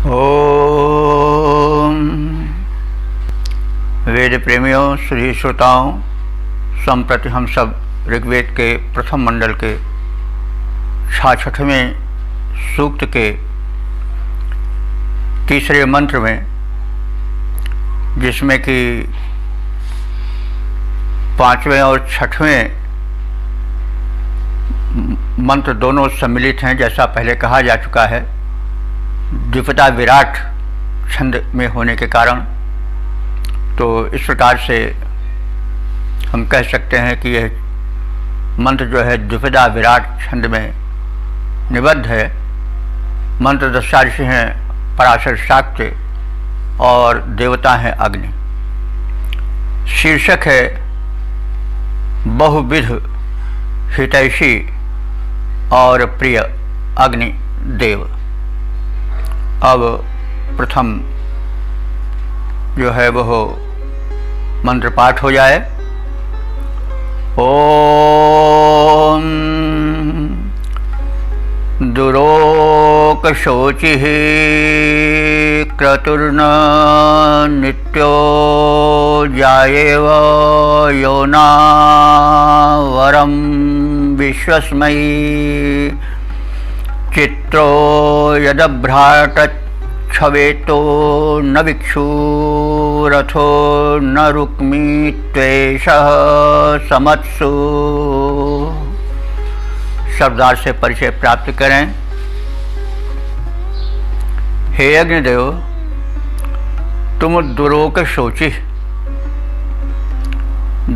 ओम वेद प्रेमियों, श्री श्रोताओं, संप्रति हम सब ऋग्वेद के प्रथम मंडल के 66वें सूक्त के तीसरे मंत्र में, जिसमें कि 5वें और 6वें मंत्र दोनों सम्मिलित हैं, जैसा पहले कहा जा चुका है। द्विपदा विराट छंद में होने के कारण तो इस प्रकार से हम कह सकते हैं कि यह मंत्र जो है द्विपदा विराट छंद में निबद्ध है। मंत्र दशाऋषि हैं पराशर शाक्य और देवता हैं अग्नि। शीर्षक है बहुविध हितैषी और प्रिय अग्नि देव। अब प्रथम जो है वह मंत्र पाठ हो जाए। ओम दुरोक शोचिः क्रतुर्न नित्यो जायेव योना वरम विश्वस्मयी चित्रो यदभ्राटच्छवेतो न विक्षुरथो न रुक्मी त्वेषः समत्सु। शब्दार्थ से परिचय प्राप्त करें। हे अग्निदेव, तुम दुरोक शोची।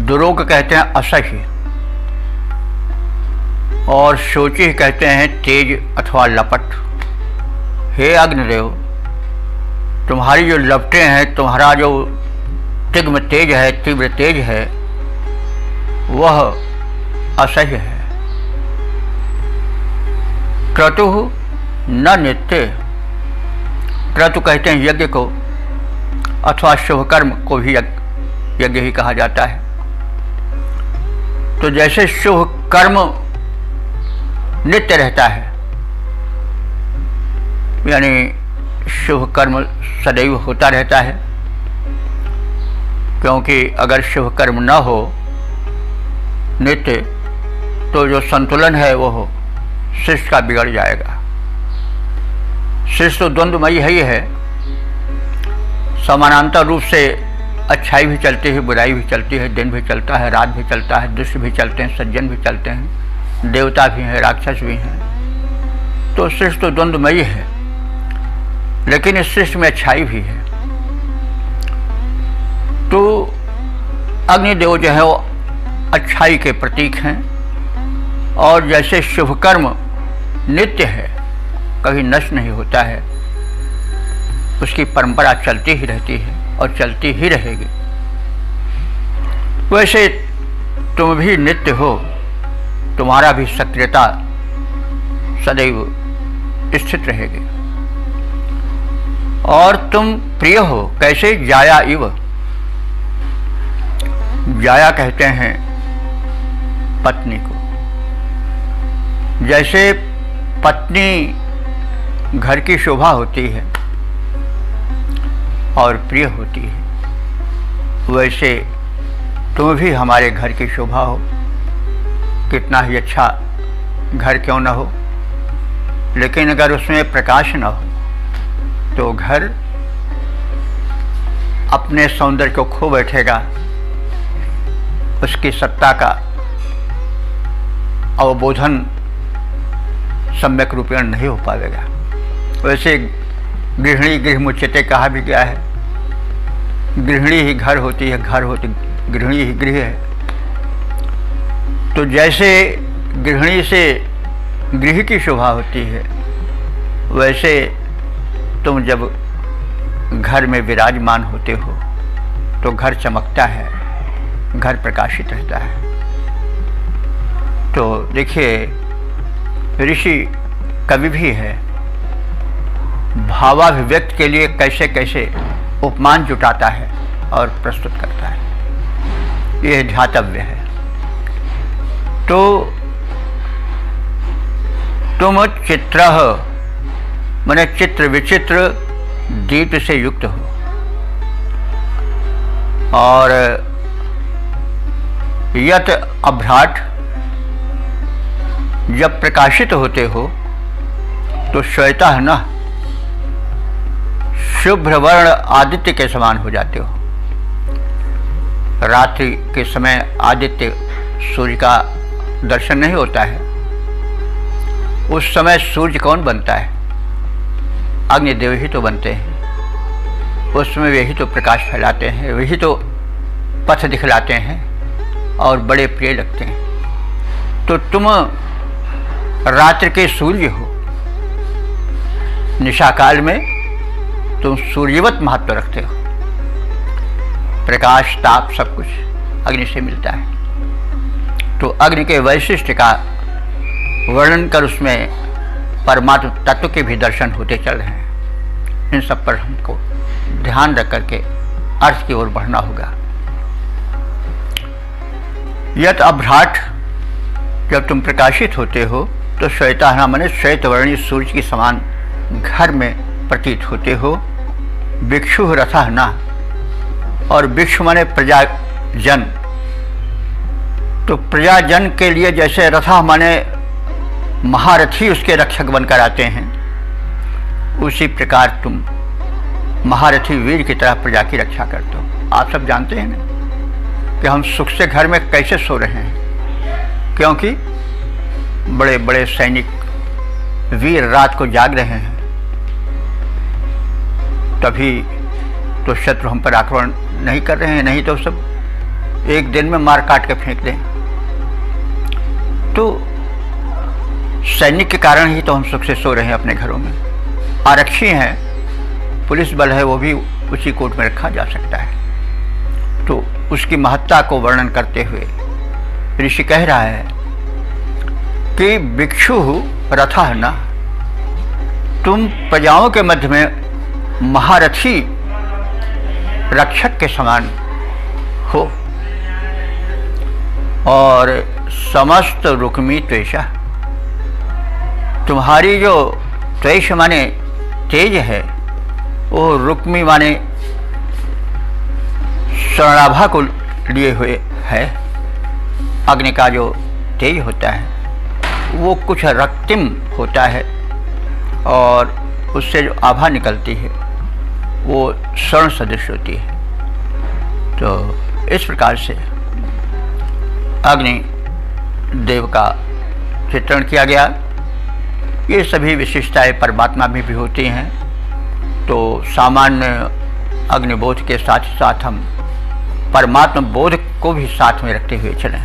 दुरोक कहते हैं असह्य, और शोची कहते हैं तेज अथवा लपट। हे अग्निदेव, तुम्हारी जो लपटें हैं, तुम्हारा जो तिग्म तेज है, तीव्र तेज है, वह असह्य है। क्रतु न नित्य। क्रतु कहते हैं यज्ञ को, अथवा शुभ कर्म को भी यज्ञ ही कहा जाता है। तो जैसे शुभ कर्म नित्य रहता है, यानी शुभ कर्म सदैव होता रहता है, क्योंकि अगर शुभ कर्म न हो नित्य तो जो संतुलन है वो सृष्टि का बिगड़ जाएगा। सृष्टि तो द्वंद्वमयी है ही है। समानांतर रूप से अच्छाई भी चलती है, बुराई भी चलती है, दिन भी चलता है, रात भी चलता है, दुष्ट भी चलते हैं, सज्जन भी चलते हैं, देवता भी हैं, राक्षस भी हैं। तो सृष्टि तो द्वंद्वमयी है, लेकिन इस सृष्टि में अच्छाई भी है। तो अग्निदेव जो है वो अच्छाई के प्रतीक हैं, और जैसे शुभ कर्म नित्य है, कभी नष्ट नहीं होता है, उसकी परंपरा चलती ही रहती है और चलती ही रहेगी, वैसे तुम भी नित्य हो। तुम्हारा भी सक्रियता सदैव स्थित रहेगी, और तुम प्रिय हो। कैसे? जाया इव। जाया कहते हैं पत्नी को। जैसे पत्नी घर की शोभा होती है और प्रिय होती है, वैसे तुम भी हमारे घर की शोभा हो। कितना ही अच्छा घर क्यों न हो, लेकिन अगर उसमें प्रकाश न हो तो घर अपने सौंदर्य को खो बैठेगा, उसकी सत्ता का अवबोधन सम्यक रूपेण नहीं हो पाएगा। वैसे गृहिणी गृह मुच्यते कहा भी गया है। गृहिणी ही घर होती है, घर होती गृहिणी ही गृह है। तो जैसे गृहिणी से गृह की शोभा होती है, वैसे तुम जब घर में विराजमान होते हो तो घर चमकता है, घर प्रकाशित रहता है। तो देखिए, ऋषि कवि भी है, भावाभिव्यक्त के लिए कैसे कैसे उपमान जुटाता है और प्रस्तुत करता है, यह ध्यातव्य है। तो तुम चित्रः, माने चित्र विचित्र दीप्त से युक्त हो और यत अभ्राट जब प्रकाशित होते हो तो श्वेता न शुभ्रवर्ण आदित्य के समान हो जाते हो। रात्रि के समय आदित्य सूर्य का दर्शन नहीं होता है, उस समय सूर्य कौन बनता है? अग्निदेव ही तो बनते हैं। उस समय वे ही तो प्रकाश फैलाते हैं, वही तो पथ दिखलाते हैं और बड़े प्रिय लगते हैं। तो तुम रात्रि के सूर्य हो, निशा काल में तुम सूर्यवत महत्व रखते हो। प्रकाश ताप सब कुछ अग्नि से मिलता है। तो अग्नि के वैशिष्ट्य का वर्णन कर उसमें परमात्म तत्व के भी दर्शन होते चल रहे हैं। इन सब पर हमको ध्यान रख करके अर्थ की ओर बढ़ना होगा। यत अभ्राट जब तुम प्रकाशित होते हो तो श्वेता माने श्वेतवर्णी सूर्य के समान घर में प्रतीत होते हो। भिक्षु रथा ना, और भिक्षु माने प्रजाजन, तो प्रजाजन के लिए जैसे रथा माने महारथी उसके रक्षक बनकर आते हैं, उसी प्रकार तुम महारथी वीर की तरह प्रजा की रक्षा करते हो। आप सब जानते हैं ना कि हम सुख से घर में कैसे सो रहे हैं, क्योंकि बड़े बड़े सैनिक वीर रात को जाग रहे हैं, तभी तो शत्रु हम पर आक्रमण नहीं कर रहे हैं, नहीं तो सब एक दिन में मार काट के फेंक दें। तो सैनिक के कारण ही तो हम सुख से सो रहे हैं अपने घरों में। आरक्षी हैं, पुलिस बल है, वो भी उसी कोर्ट में रखा जा सकता है। तो उसकी महत्ता को वर्णन करते हुए ऋषि कह रहा है कि भिक्षु रथा न, तुम प्रजाओं के मध्य में महारथी रक्षक के समान हो। और समस्त रुक्मी त्वेषा, तुम्हारी जो त्वेष माने तेज है, वो रुक्मी माने स्वर्णाभा को लिए हुए है। अग्नि का जो तेज होता है वो कुछ रक्तिम होता है और उससे जो आभा निकलती है वो स्वर्ण सदृश होती है। तो इस प्रकार से अग्नि देव का चित्रण किया गया। ये सभी विशिष्टताएं परमात्मा में भी होती हैं। तो सामान्य अग्निबोध के साथ साथ हम परमात्मा बोध को भी साथ में रखते हुए चलें,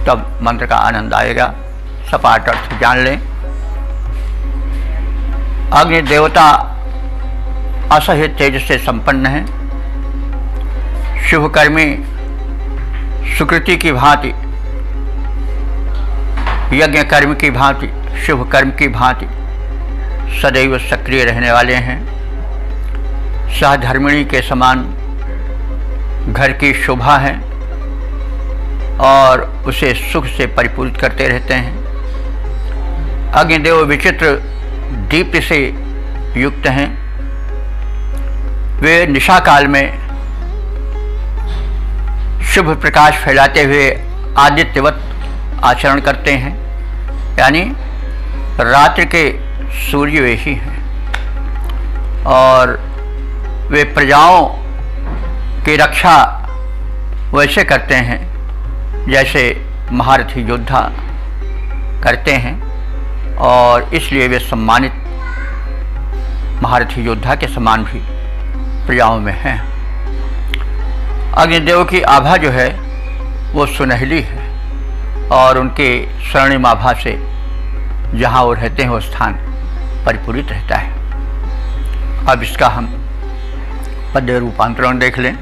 तब मंत्र का आनंद आएगा। सपाट अर्थ जान लें। अग्नि देवता असह्य तेज से संपन्न है, शुभकर्मी सुकृति की भांति, यज्ञ कर्म की भांति, शुभ कर्म की भांति सदैव सक्रिय रहने वाले हैं। सहधर्मिणी के समान घर की शोभा है और उसे सुख से परिपूरित करते रहते हैं। अग्निदेव विचित्र दीप्ति से युक्त हैं। वे निशा काल में शुभ प्रकाश फैलाते हुए आदित्यवत आचरण करते हैं, यानी रात्रि के सूर्य वे ही हैं। और वे प्रजाओं की रक्षा वैसे करते हैं जैसे महारथी योद्धा करते हैं, और इसलिए वे सम्मानित महारथी योद्धा के समान भी प्रजाओं में हैं। अग्निदेव की आभा जो है वो सुनहली है और उनके स्वर्णिम आभा से जहाँ वो रहते हैं वो स्थान परिपूरित रहता है। अब इसका हम पद्य रूपांतरण देख लें।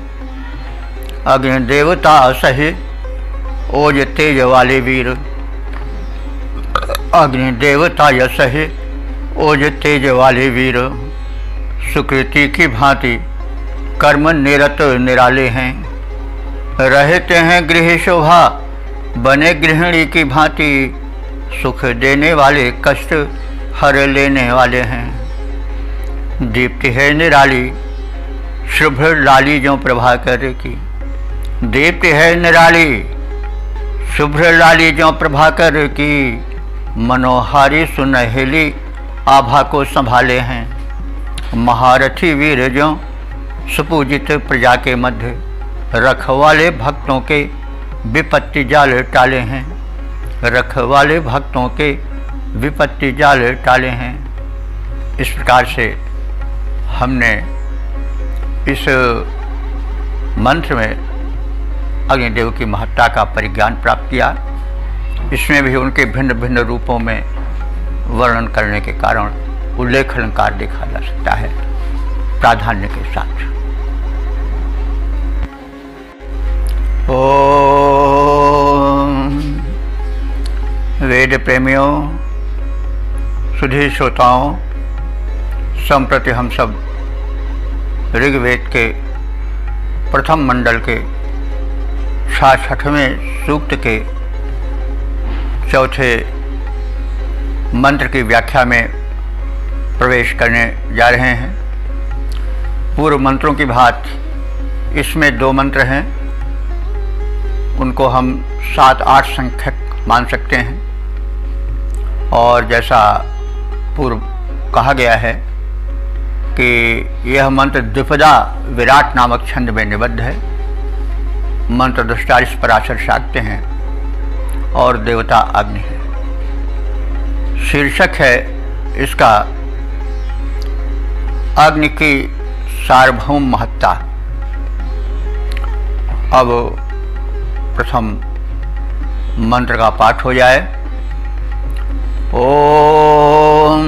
अग्निदेवता सहे ओज तेज वाले वीर, अग्निदेवता यश है ओज तेज वाले वीर, सुकृति की भांति कर्म निरत निराले हैं, रहते हैं गृह शोभा बने गृहिणी की भांति, सुख देने वाले कष्ट हर लेने वाले हैं। दीप्ति है निराली शुभ्र लाली ज्यों प्रभाकर की। दीप्ति है निराली शुभ्र लाली ज्यों प्रभाकर की। मनोहारी सुनहली आभा को संभाले हैं। महारथी वीर ज्यों सुपूजित प्रजा के मध्य। रखवाले भक्तों के विपत्ति जाल टाले हैं। रखवाले भक्तों के विपत्ति जाल टाले हैं। इस प्रकार से हमने इस मंत्र में अग्निदेव की महत्ता का परिज्ञान प्राप्त किया। इसमें भी उनके भिन्न भिन्न रूपों में वर्णन करने के कारण उल्लेख अलंकार देखा जा सकता है प्राधान्य के साथ। ओम वेद प्रेमियों, सुधी श्रोताओं, संप्रति हम सब ऋग्वेद के प्रथम मंडल के 66वें सूक्त के चौथे मंत्र की व्याख्या में प्रवेश करने जा रहे हैं। पूर्व मंत्रों की भांति इसमें 2 मंत्र हैं, उनको हम 7-8 संख्यक मान सकते हैं। और जैसा पूर्व कहा गया है कि यह मंत्र द्विपदा विराट नामक छंद में निबद्ध है। मंत्र दृष्टारिष पराशर शाक्य हैं और देवता अग्नि है। शीर्षक है इसका अग्नि की सार्वभौम महत्ता। अब प्रथम मंत्र का पाठ हो जाए। ओम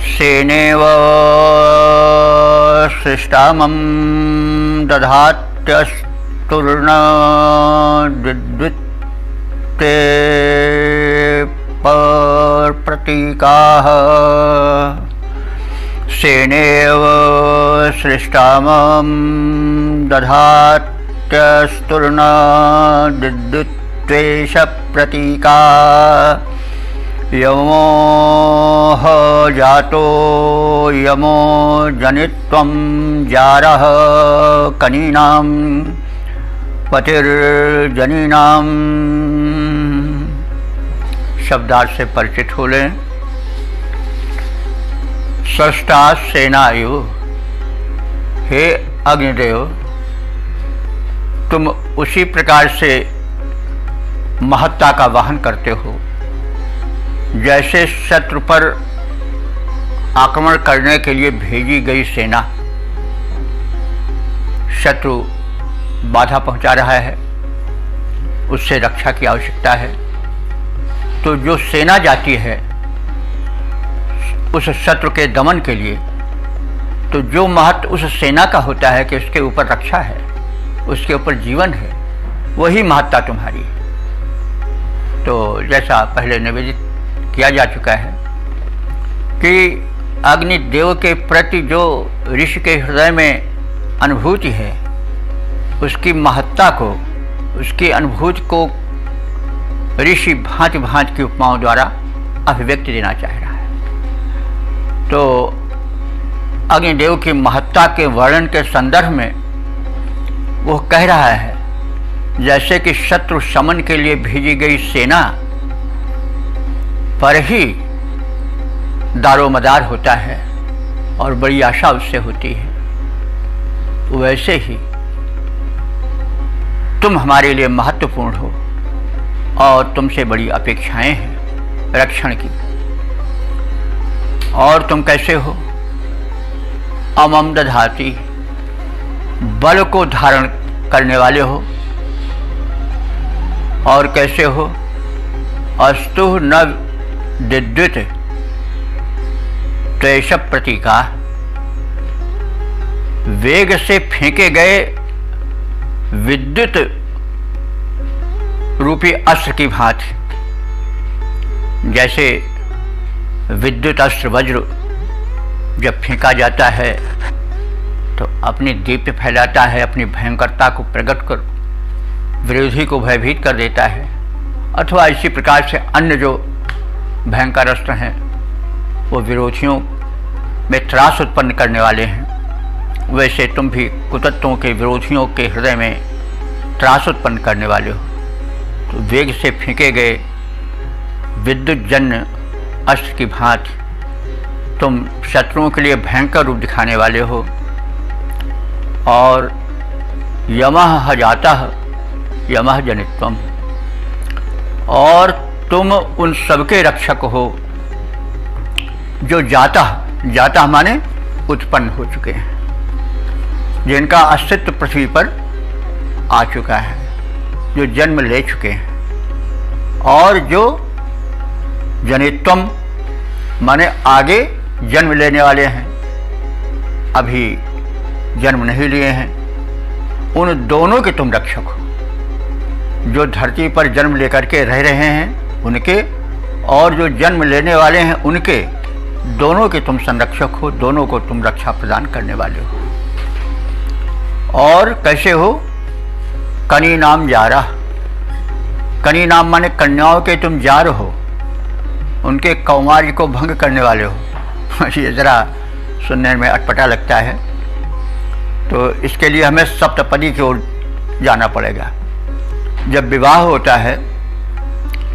सेनेव सृष्टामं दधात्यस्तूर्ण द्विद्वित्ते प्रतीकाः। सेनेव सृष्टामं दधात्यस्तूर्ण द्विद्वित्तेष प्रतीका। यमो जातो यमो जनित्वं जारः कनीनां पतिर्जनीनां। शब्दार्थ से परिचित हो लें। सृष्टा सेनायु, हे अग्निदेव, तुम उसी प्रकार से महत्ता का वहन करते हो जैसे शत्रु पर आक्रमण करने के लिए भेजी गई सेना। शत्रु बाधा पहुंचा रहा है, उससे रक्षा की आवश्यकता है, तो जो सेना जाती है उस शत्रु के दमन के लिए, तो जो महत्व उस सेना का होता है कि उसके ऊपर रक्षा है, उसके ऊपर जीवन है, वही महत्ता तुम्हारी। तो जैसा पहले निवेदित किया जा चुका है कि अग्निदेव के प्रति जो ऋषि के हृदय में अनुभूति है, उसकी महत्ता को, उसकी अनुभूति को ऋषि भांति भांति की उपमाओं द्वारा अभिव्यक्ति देना चाह रहा है। तो अग्निदेव की महत्ता के वर्णन के संदर्भ में वो कह रहा है जैसे कि शत्रु शमन के लिए भेजी गई सेना पर ही दारोमदार होता है और बड़ी आशा उससे होती है, वैसे ही तुम हमारे लिए महत्वपूर्ण हो और तुमसे बड़ी अपेक्षाएं हैं रक्षण की। और तुम कैसे हो? अमम दधाति, बल को धारण करने वाले हो। और कैसे हो? अस्तु न दिद्वित त्वेष प्रतीका, वेग से फेंके गए विद्युत रूपी अस्त्र की भांति। जैसे विद्युत अस्त्र वज्र जब फेंका जाता है तो अपनी दीप्ति फैलाता है, अपनी भयंकरता को प्रकट कर विरोधी को भयभीत कर देता है। अथवा इसी प्रकार से अन्य जो भयंकर अस्त्र हैं वो विरोधियों में त्रास उत्पन्न करने वाले हैं, वैसे तुम भी कुतत्वों के विरोधियों के हृदय में त्रास उत्पन्न करने वाले हो। तो वेग से फेंके गए विद्युत जन्य अस्त्र की भांति तुम शत्रुओं के लिए भयंकर रूप दिखाने वाले हो। और यमः हजातः यमः जनित्वम, और तुम उन सबके रक्षक हो जो जाता माने उत्पन्न हो चुके हैं, जिनका अस्तित्व पृथ्वी पर आ चुका है, जो जन्म ले चुके हैं। और जो जनित्वम माने आगे जन्म लेने वाले हैं, अभी जन्म नहीं लिए हैं, उन दोनों के तुम रक्षक हो। जो धरती पर जन्म लेकर के रह रहे हैं उनके, और जो जन्म लेने वाले हैं उनके, दोनों के तुम संरक्षक हो, दोनों को तुम रक्षा प्रदान करने वाले हो। और कैसे हो? कनी नाम जारा, कनी नाम माने कन्याओं के तुम जार हो, उनके कौमार्य को भंग करने वाले हो। ये ज़रा सुनने में अटपटा लगता है, तो इसके लिए हमें सप्तपदी की ओर जाना पड़ेगा। जब विवाह होता है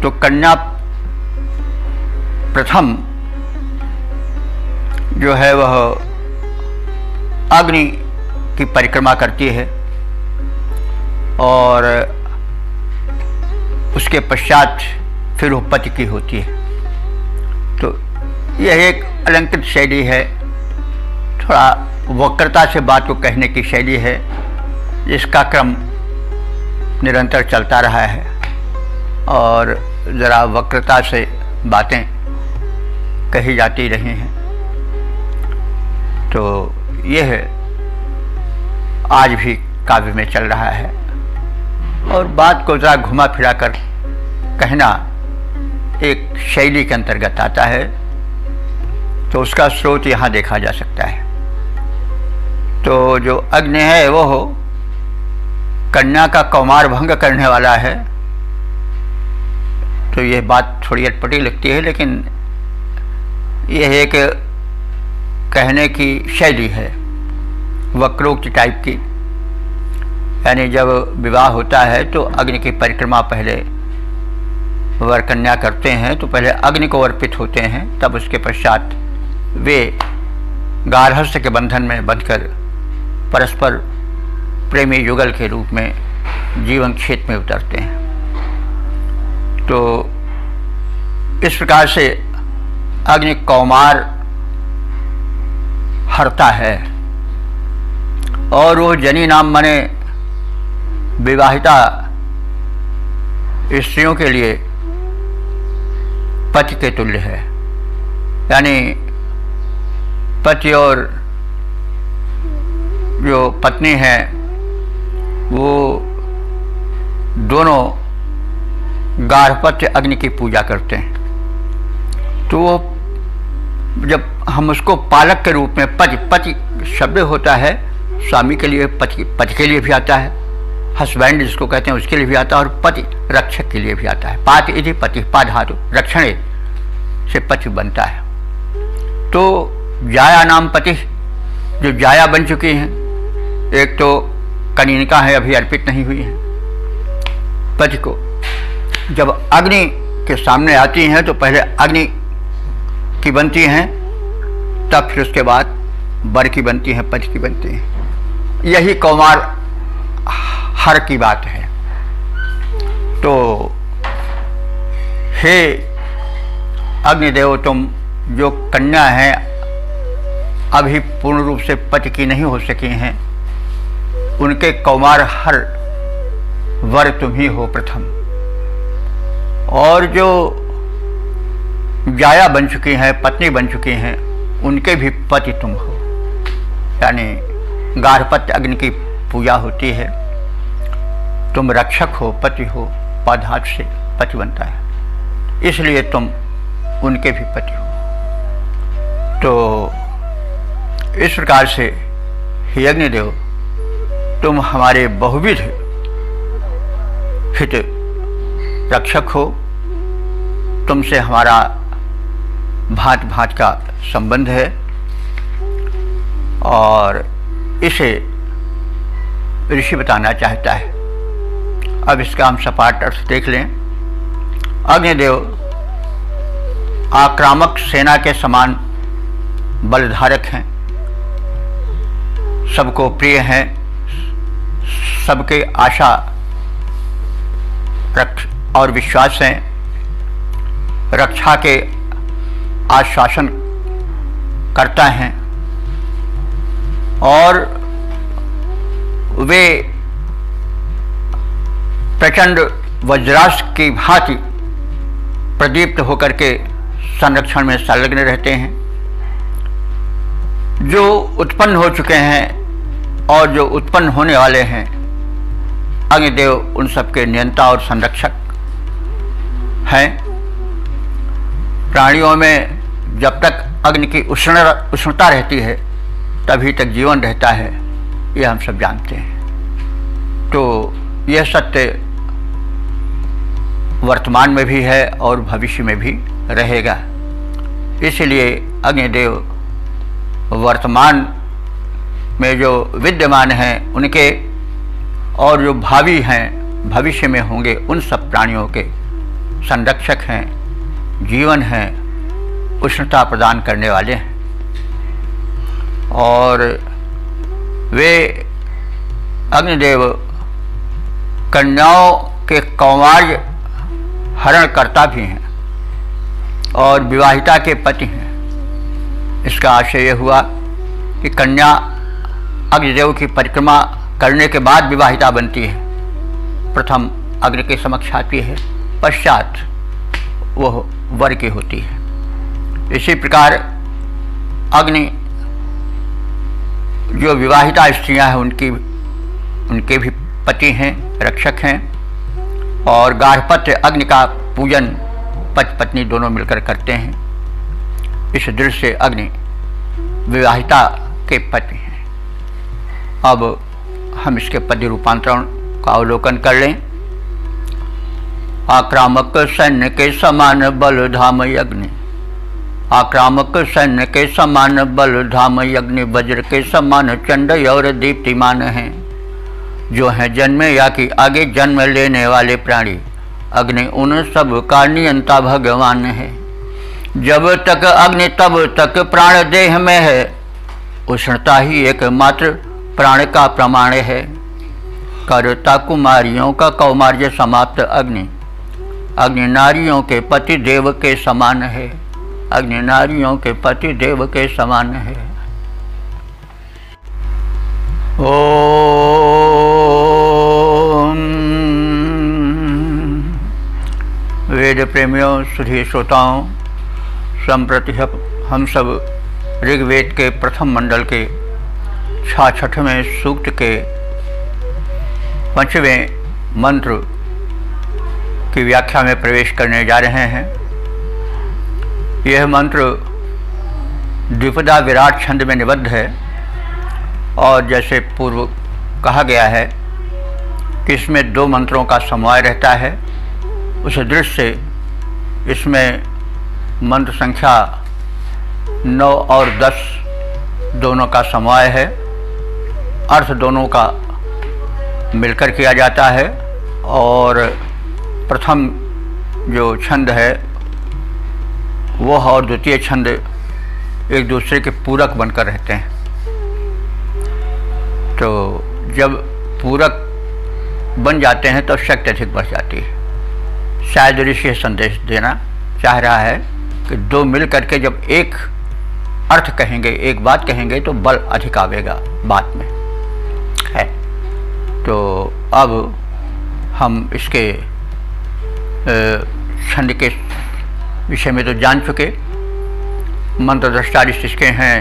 तो कन्या प्रथम जो है वह अग्नि की परिक्रमा करती है, और उसके पश्चात फिर वो पति की होती है। तो यह एक अलंकृत शैली है, थोड़ा वक्रता से बात को कहने की शैली है, जिसका क्रम निरंतर चलता रहा है, और ज़रा वक्रता से बातें कही जाती रही हैं। तो यह आज भी काव्य में चल रहा है, और बात को ज़रा घुमा फिरा कर कहना एक शैली के अंतर्गत आता है। तो उसका स्रोत यहाँ देखा जा सकता है। तो जो अग्नि है वो हो कन्या का कौमार भंग करने वाला है। तो यह बात थोड़ी अटपटी लगती है, लेकिन यह एक कहने की शैली है, वक्रोक्त टाइप की। यानी जब विवाह होता है तो अग्नि की परिक्रमा पहले वर कन्या करते हैं, तो पहले अग्नि को अर्पित होते हैं, तब उसके पश्चात वे गार्हस्थ्य के बंधन में बंधकर परस्पर प्रेमी युगल के रूप में जीवन क्षेत्र में उतरते हैं। तो इस प्रकार से अग्नि कौमार हरता है, और वो जनी नाम माने विवाहिता स्त्रियों के लिए पति के तुल्य है। यानी पति और जो पत्नी है वो दोनों गार्हपत्य अग्नि की पूजा करते हैं। तो वो जब हम उसको पालक के रूप में पति शब्द होता है, स्वामी के लिए पति के लिए भी आता है, हस्बैंड जिसको कहते हैं उसके लिए भी आता है, और पति रक्षक के लिए भी आता है। पात इति पति, पाधातु रक्षणे से पति बनता है। तो जाया नाम पति, जो जाया बन चुकी हैं, एक तो कनिनिका है, अभी अर्पित नहीं हुई है, पति को जब अग्नि के सामने आती हैं तो पहले अग्नि की बनती हैं, तब फिर उसके बाद वर की बनती हैं, पति की बनती हैं। यही कौमार हर की बात है। तो हे अग्निदेव, तुम जो कन्या हैं अभी पूर्ण रूप से पति की नहीं हो सकी हैं, उनके कौमार हर वर तुम ही हो प्रथम। और जो जाया बन चुकी हैं, पत्नी बन चुकी हैं, उनके भी पति तुम हो। यानी गार्हपत्य अग्नि की पूजा होती है, तुम रक्षक हो, पति हो, पाधात से पति बनता है, इसलिए तुम उनके भी पति हो। तो इस प्रकार से हे अग्निदेव, तुम हमारे बहुविध हित रक्षक हो, तुमसे हमारा भांत भांत का संबंध है और इसे ऋषि बताना चाहता है। अब इसका हम सपाट अर्थ देख लें। अग्निदेव आक्रामक सेना के समान बलधारक हैं, सबको प्रिय हैं, सबके आशा और विश्वास हैं, रक्षा के आश्वासन करता हैं और वे प्रचंड वज्रास्त्र की भांति प्रदीप्त होकर के संरक्षण में संलग्न रहते हैं। जो उत्पन्न हो चुके हैं और जो उत्पन्न होने वाले हैं, अग्निदेव उन सबके नियंता और संरक्षक हैं। प्राणियों में जब तक अग्नि की उष्णता रहती है तभी तक जीवन रहता है, यह हम सब जानते हैं। तो यह सत्य वर्तमान में भी है और भविष्य में भी रहेगा। इसलिए अग्निदेव वर्तमान में जो विद्यमान हैं उनके और जो भावी हैं, भविष्य में होंगे, उन सब प्राणियों के संरक्षक हैं, जीवन हैं, उष्णता प्रदान करने वाले हैं। और वे अग्निदेव कन्याओं के कौमार्य हरणकर्ता भी हैं और विवाहिता के पति हैं। इसका आशय यह हुआ कि कन्या अग्निदेव की परिक्रमा करने के बाद विवाहिता बनती है। प्रथम अग्नि के समक्ष आती है, पश्चात वह वर की होती है। इसी प्रकार अग्नि जो विवाहिता स्त्रियां हैं उनके भी पति हैं, रक्षक हैं और गार्हपत्य अग्नि का पूजन पति पत्नी दोनों मिलकर करते हैं। इस दृष्टि से अग्नि विवाहिता के पति हैं। अब हम इसके पद्य रूपांतरण का अवलोकन कर लें। आक्रामक सैन्य के समान बल धाम अग्नि, आक्रामक सैन्य के समान बल धाम अग्नि, वज्र के समान चंड और दीप्तिमान हैं। जो हैं जन्मे या कि आगे जन्म लेने वाले प्राणी, अग्नि उन सब का नियंता भगवान है। जब तक अग्नि तब तक प्राण देह में है, उष्णता ही एकमात्र प्राण का प्रमाण है। करता कुमारियों का कौमार्य समाप्त अग्नि, अग्नि नारियों के पति देव के समान है, अग्नि नारियों के पति देव के समान है। ओम वेद प्रेमियों, सुधी श्रोताओं, संप्रति हम सब ऋग्वेद के प्रथम मंडल के 66वें सूक्त के 5वें मंत्र की व्याख्या में प्रवेश करने जा रहे हैं। यह मंत्र द्विपदा विराट छंद में निबद्ध है और जैसे पूर्व कहा गया है कि इसमें 2 मंत्रों का समवाय रहता है। उस दृष्टि से इसमें मंत्र संख्या 9 और 10 दोनों का समवाय है। अर्थ दोनों का मिलकर किया जाता है और प्रथम जो छंद है वह और द्वितीय छंद एक दूसरे के पूरक बनकर रहते हैं। तो जब पूरक बन जाते हैं तो शक्ति अधिक बढ़ जाती है। शायद ऋषि संदेश देना चाह रहा है कि 2 मिल करके जब एक अर्थ कहेंगे, एक बात कहेंगे तो बल अधिक आवेगा बात में है। तो अब हम इसके छंद के विषय में तो जान चुके। मंत्र दृष्टा इसके हैं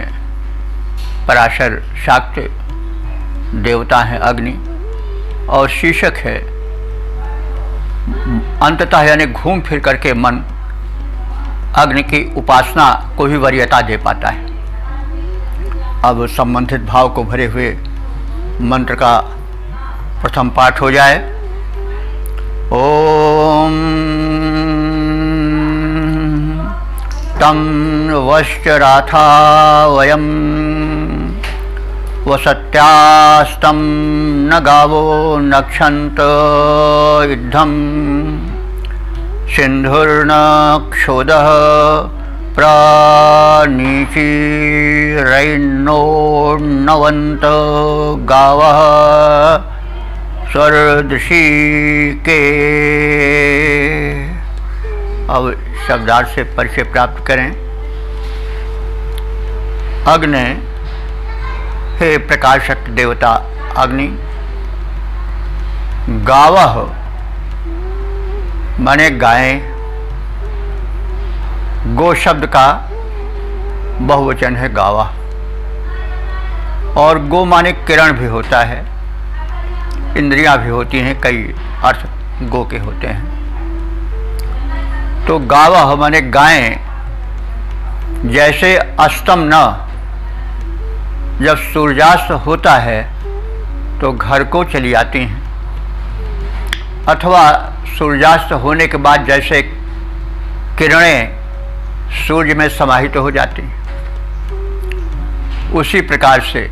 पराशर शाक्त, देवता हैं अग्नि और शीर्षक है अंततः यानी घूम फिर करके मन अग्नि की उपासना को ही वरीयता दे पाता है। अब संबंधित भाव को भरे हुए मंत्र का प्रथम पाठ हो जाए। ओम तं वश्चराथा वयं वसत्यास्तं न गावो नक्षन्त युद्धं सिन्धुर्न क्षोदः प्राणीचिरैर्नोर्नवन्त गावः स्वरदृशी के। अब शब्दार्थ से परिचय प्राप्त करें। अग्नि, हे प्रकाशक देवता अग्नि। गावः माने गायें। गो शब्द का बहुवचन है गावा, और गो माने किरण भी होता है, इंद्रियां भी होती हैं, कई अर्थ गो के होते हैं। तो गावा माने गायें। जैसे अस्तम न, जब सूर्यास्त होता है तो घर को चली आती हैं, अथवा सूर्यास्त होने के बाद जैसे किरणें सूर्य में समाहित हो जाती हैं, उसी प्रकार से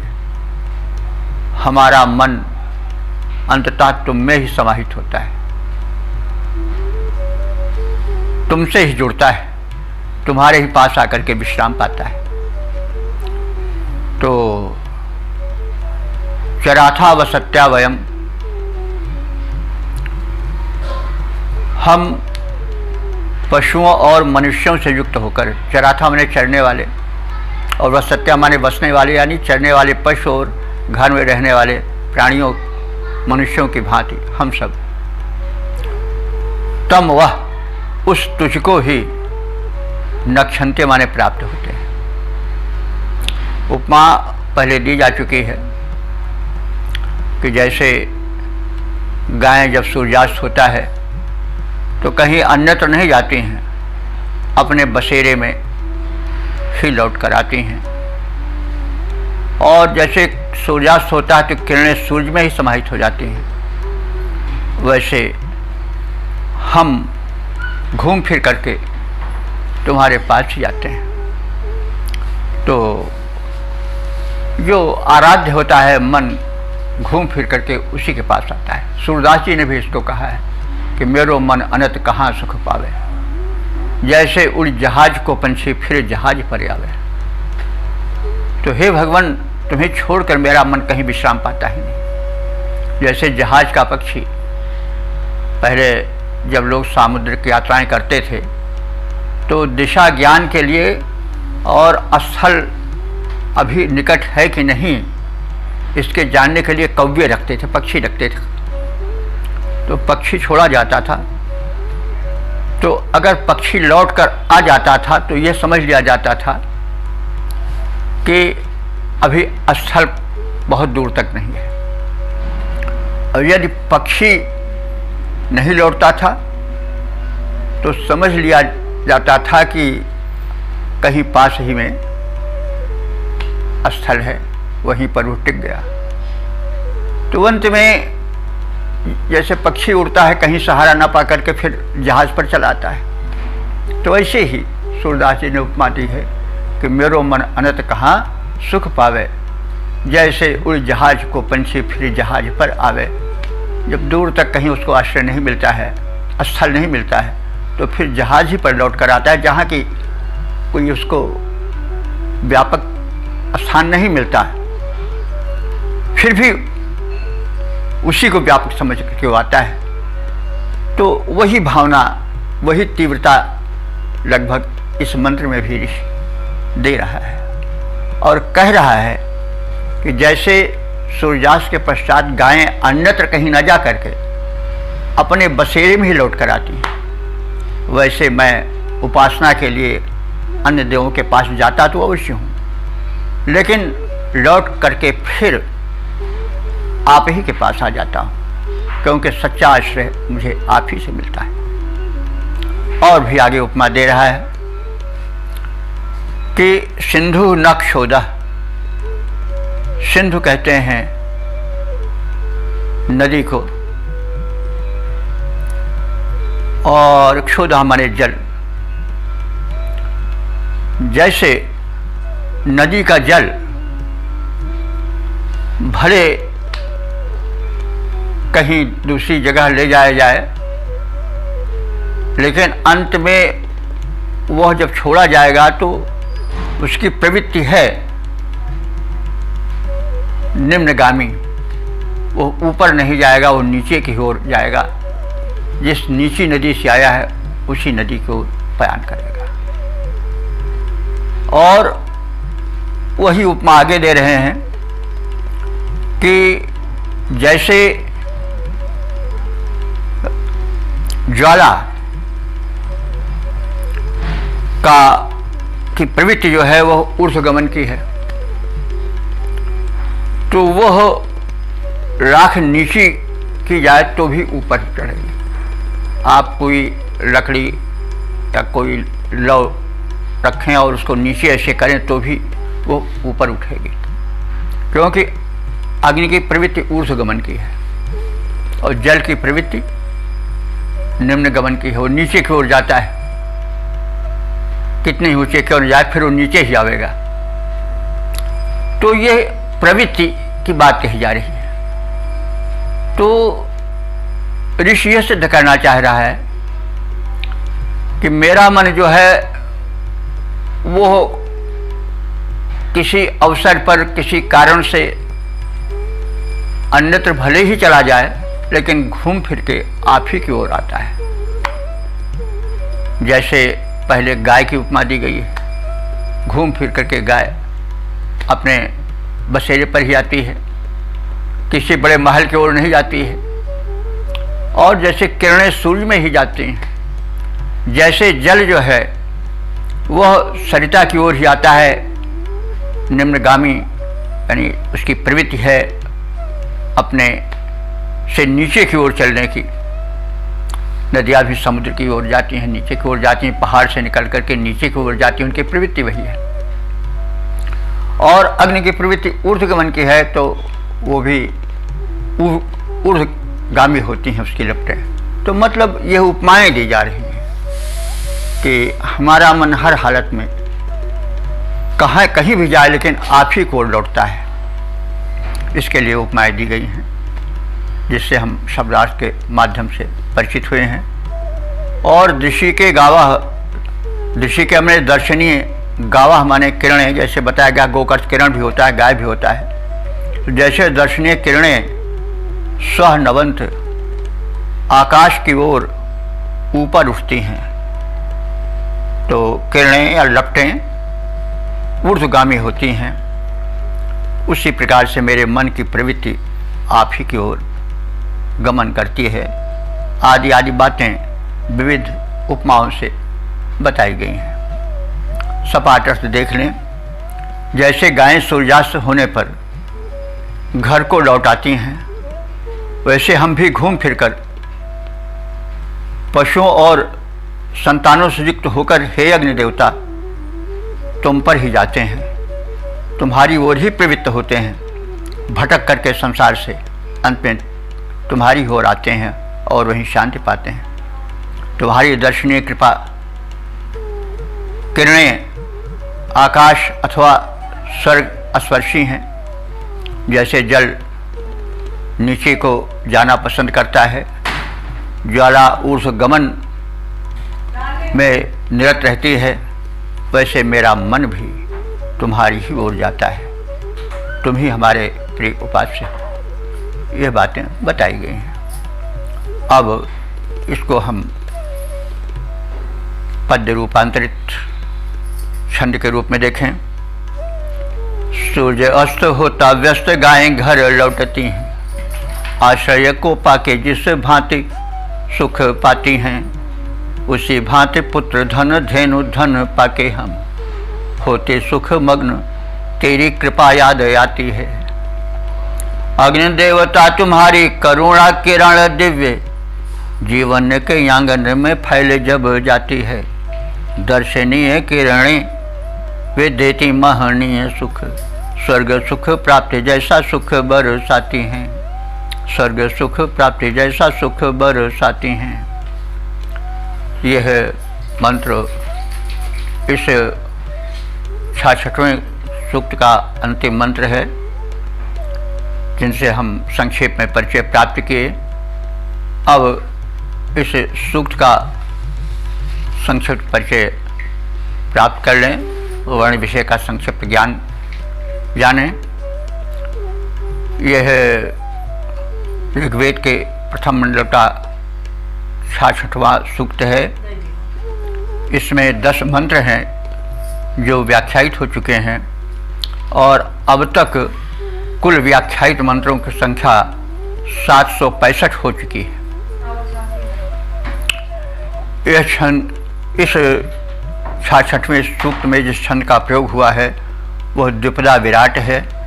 हमारा मन अंततः तुम में ही समाहित होता है, तुमसे ही जुड़ता है, तुम्हारे ही पास आकर के विश्राम पाता है। तो चराथा वसत्या वयम, हम पशुओं और मनुष्यों से युक्त होकर, चराथा माने चरने वाले और वसत्या माने बसने वाले, यानी चरने वाले पशु और घर में रहने वाले प्राणियों मनुष्यों की भांति हम सब, तम वह उस तुझको ही नक्षन्ते माने प्राप्त होते हैं। उपमा पहले दी जा चुकी है कि जैसे गायें जब सूर्यास्त होता है तो कहीं अन्यत्र नहीं जाती हैं, अपने बसेरे में ही लौट कर आती हैं, और जैसे सूर्यास्त होता है तो किरणें सूर्य में ही समाहित हो जाती हैं, वैसे हम घूम फिर करके तुम्हारे पास ही जाते हैं। तो जो आराध्य होता है मन, घूम फिर करके उसी के पास आता है। सूरदास जी ने भी इसको कहा है कि मेरो मन अनंत कहाँ सुख पावे, जैसे उड़ जहाज को पंछी फिर जहाज पर आवे। तो हे भगवान, तुम्हें छोड़कर मेरा मन कहीं विश्राम पाता ही नहीं। जैसे जहाज का पक्षी, पहले जब लोग सामुद्रिक यात्राएं करते थे तो दिशा ज्ञान के लिए और स्थल अभी निकट है कि नहीं इसके जानने के लिए कौवे रखते थे, पक्षी रखते थे। तो पक्षी छोड़ा जाता था, तो अगर पक्षी लौट कर आ जाता था तो यह समझ लिया जाता था कि अभी स्थल बहुत दूर तक नहीं है। और यदि पक्षी नहीं लौटता था तो समझ लिया जाता था कि कहीं पास ही में स्थल है, वहीं पर वो टिक गया। तो अंत में जैसे पक्षी उड़ता है, कहीं सहारा ना पा करके फिर जहाज पर चला आता है, तो ऐसे ही सूरदास जी ने उपमा दी है कि मेरो मन अनंत कहाँ सुख पावे, जैसे उड़ जहाज को पंछी फिर जहाज पर आवे। जब दूर तक कहीं उसको आश्रय नहीं मिलता है, स्थल नहीं मिलता है, तो फिर जहाज ही पर लौट कर आता है, जहाँ की कोई उसको व्यापक स्थान नहीं मिलता है, फिर भी उसी को व्यापक समझ करके वो आता है। तो वही भावना, वही तीव्रता लगभग इस मंत्र में भी ऋषि दे रहा है, और कह रहा है कि जैसे सूर्यास्त के पश्चात गायें अन्यत्र कहीं न जा करके अपने बसेरे में ही लौट कर आती हैं, वैसे मैं उपासना के लिए अन्य देवों के पास जाता तो अवश्य हूँ, लेकिन लौट करके फिर आप ही के पास आ जाता हूँ, क्योंकि सच्चा आश्रय मुझे आप ही से मिलता है। और भी आगे उपमा दे रहा है कि सिंधु न क्षोदा, सिंधु कहते हैं नदी को, और क्षोधा माने जल। जैसे नदी का जल भले कहीं दूसरी जगह ले जाया जाए, लेकिन अंत में वह जब छोड़ा जाएगा तो उसकी प्रवृत्ति है निम्नगामी, वो ऊपर नहीं जाएगा, वो नीचे की ओर जाएगा। जिस नीची नदी से आया है उसी नदी को बयान करेगा। और वही उपमा आगे दे रहे हैं कि जैसे ज्वाला की प्रवृत्ति जो है वह ऊर्ध्वगमन की है, तो वह राख नीची की जाए तो भी ऊपर चढ़ेगी। आप कोई लकड़ी या कोई लौ रखें और उसको नीचे ऐसे करें तो भी वो ऊपर उठेगी, क्योंकि अग्नि की प्रवृत्ति ऊर्ध्वगमन की है और जल की प्रवृत्ति निम्नगमन की है। वो नीचे की ओर जाता है, कितने ऊंचे की ओर जाए फिर वो नीचे ही आवेगा। तो ये प्रवृत्ति की बात कही जा रही है। तो ऋषि यह सिद्ध करना चाह रहा है कि मेरा मन जो है वो किसी अवसर पर किसी कारण से अन्यत्र भले ही चला जाए, लेकिन घूम फिर के आप ही की ओर आता है। जैसे पहले गाय की उपमा दी गई है, घूम फिर करके गाय अपने बसेरे पर ही आती है, किसी बड़े महल की ओर नहीं जाती है। और जैसे किरणें सूर्य में ही जाती हैं, जैसे जल जो है वह सरिता की ओर ही आता है, निम्नगामी, यानी उसकी प्रवृत्ति है अपने से नीचे की ओर चलने की। नदियाँ भी समुद्र की ओर जाती हैं, नीचे की ओर जाती हैं, पहाड़ से निकल करके नीचे की ओर जाती हैं, उनकी प्रवृत्ति वही है। और अग्नि की प्रवृत्ति ऊर्ध्वगमन की है, तो वो भी ऊर्ध्वगामी होती हैं उसकी लपटें। तो मतलब यह उपमाएं दी जा रही हैं कि हमारा मन हर हालत में कहीं भी जाए लेकिन आप ही को लौटता है। इसके लिए उपमाएं दी गई हैं, जिससे हम शब्दार्थ के माध्यम से परिचित हुए हैं। और दृष्टि के गावाह, दृष्टि के हमें दर्शनीय, गावाह माने किरणें, जैसे बताया गया गोकर्ष किरण भी होता है, गाय भी होता है। तो जैसे दर्शनीय किरणें स्व नवंत आकाश की ओर ऊपर उठती हैं, तो किरणें या लपटें ऊर्ध्वगामी होती हैं। उसी प्रकार से मेरे मन की प्रवृत्ति आप ही की ओर गमन करती है। आदि आदि बातें विविध उपमाओं से बताई गई हैं। सपाट अर्थ देख लें। जैसे गायें सूर्यास्त होने पर घर को लौट आती हैं, वैसे हम भी घूम फिरकर पशुओं और संतानों से युक्त होकर हे अग्नि देवता तुम पर ही जाते हैं, तुम्हारी ओर ही प्रवृत्त होते हैं, भटक करके संसार से अंत में तुम्हारी ओर आते हैं और वहीं शांति पाते हैं। तुम्हारी दर्शनीय कृपा किरणें आकाश अथवा स्वर्ग स्पर्शी हैं। जैसे जल नीचे को जाना पसंद करता है, ज्वाला ऊर्ध्वगमन में निरत रहती है, वैसे मेरा मन भी तुम्हारी ही ओर जाता है। तुम ही हमारे प्रिय उपास्य हो। ये बातें बताई गई हैं। अब इसको हम पद्य रूपांतरित छंद के रूप में देखें। सूर्य अस्त होता व्यस्त गायें घर लौटती हैं, आश्रय को पाके जिस भांति सुख पाती हैं, उसी भांति पुत्र धन धेनु धन पाके हम होते सुख मग्न तेरी कृपा याद आती है। अग्नि देवता तुम्हारी करुणा किरण दिव्य जीवन के आंगन में फैले जब जाती है। दर्शनीय किरणें वे देती महनीय सुख, स्वर्ग सुख प्राप्ति जैसा सुख बरसाती हैं, स्वर्ग सुख प्राप्ति जैसा सुख बरसाती हैं। यह मंत्र इस 66वें सूक्त का अंतिम मंत्र है, जिनसे हम संक्षेप में परिचय प्राप्त किए। अब इस सूक्त का संक्षिप्त परिचय प्राप्त कर लें, वर्ण विषय का संक्षिप्त ज्ञान जानें। यह ऋग्वेद के प्रथम मंडल का 66वां सूक्त है। इसमें 10 मंत्र हैं जो व्याख्यायित हो चुके हैं और अब तक कुल व्याख्यायित मंत्रों की संख्या 765 हो चुकी है। यह छंद, इस 66वें सूक्त में जिस छंद का प्रयोग हुआ है वह द्विपदा विराट है।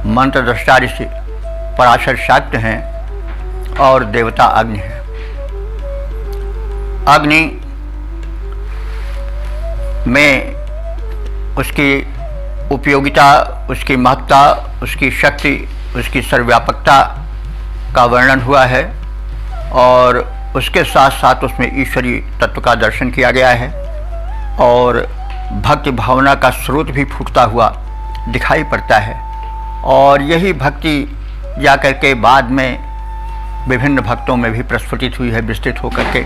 मंत्र दृष्टा ऋषि पराशर शाक्त हैं और देवता अग्नि है। अग्नि में उसकी उपयोगिता, उसकी महत्ता, उसकी शक्ति, उसकी सर्वव्यापकता का वर्णन हुआ है और उसके साथ साथ उसमें ईश्वरीय तत्व का दर्शन किया गया है और भक्ति भावना का स्रोत भी फूटता हुआ दिखाई पड़ता है। और यही भक्ति जाकर के बाद में विभिन्न भक्तों में भी प्रस्फुटित हुई है विस्तृत होकर के।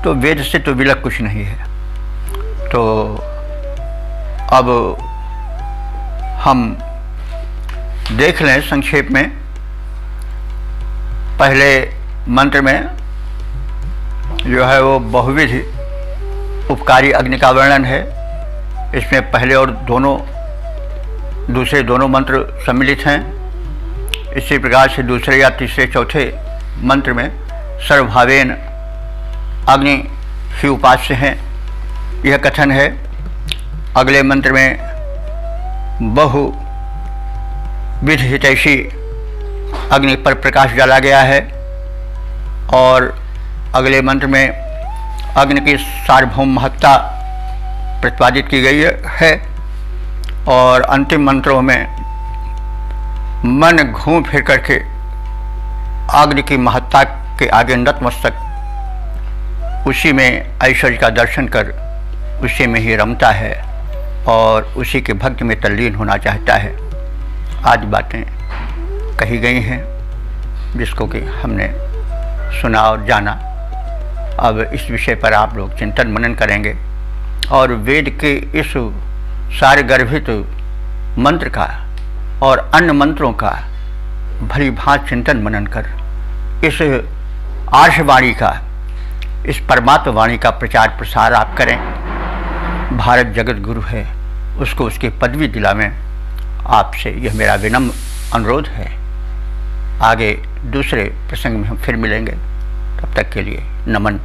तो वेद से तो विलक कुछ नहीं है। तो अब हम देख लें संक्षेप में। पहले मंत्र में जो है वो बहुविध उपकारी अग्नि का वर्णन है। इसमें पहले और दूसरे दोनों मंत्र सम्मिलित हैं। इसी प्रकार से दूसरे या तीसरे चौथे मंत्र में सर्वभावेन अग्नि ही उपास्य हैं, यह कथन है। अगले मंत्र में बहुविध हितैषी अग्नि पर प्रकाश डाला गया है और अगले मंत्र में अग्नि की सार्वभौम महत्ता प्रतिपादित की गई है और अंतिम मंत्रों में मन घूम फिर करके अग्नि की महत्ता के आगे नतमस्तक उसी में ऐश्वर्य का दर्शन कर उसी में ही रमता है और उसी के भक्ति में तल्लीन होना चाहता है। आज बातें कही गई हैं जिसको कि हमने सुना और जाना। अब इस विषय पर आप लोग चिंतन मनन करेंगे और वेद के इस सारे गर्भित मंत्र का और अन्य मंत्रों का भली भांति चिंतन मनन कर इस आर्षवाणी का, इस परमात्मा वाणी का प्रचार प्रसार आप करें। भारत जगत गुरु है, उसको उसकी पदवी दिलावें। आपसे यह मेरा विनम्र अनुरोध है। आगे दूसरे प्रसंग में हम फिर मिलेंगे। तब तक के लिए नमन।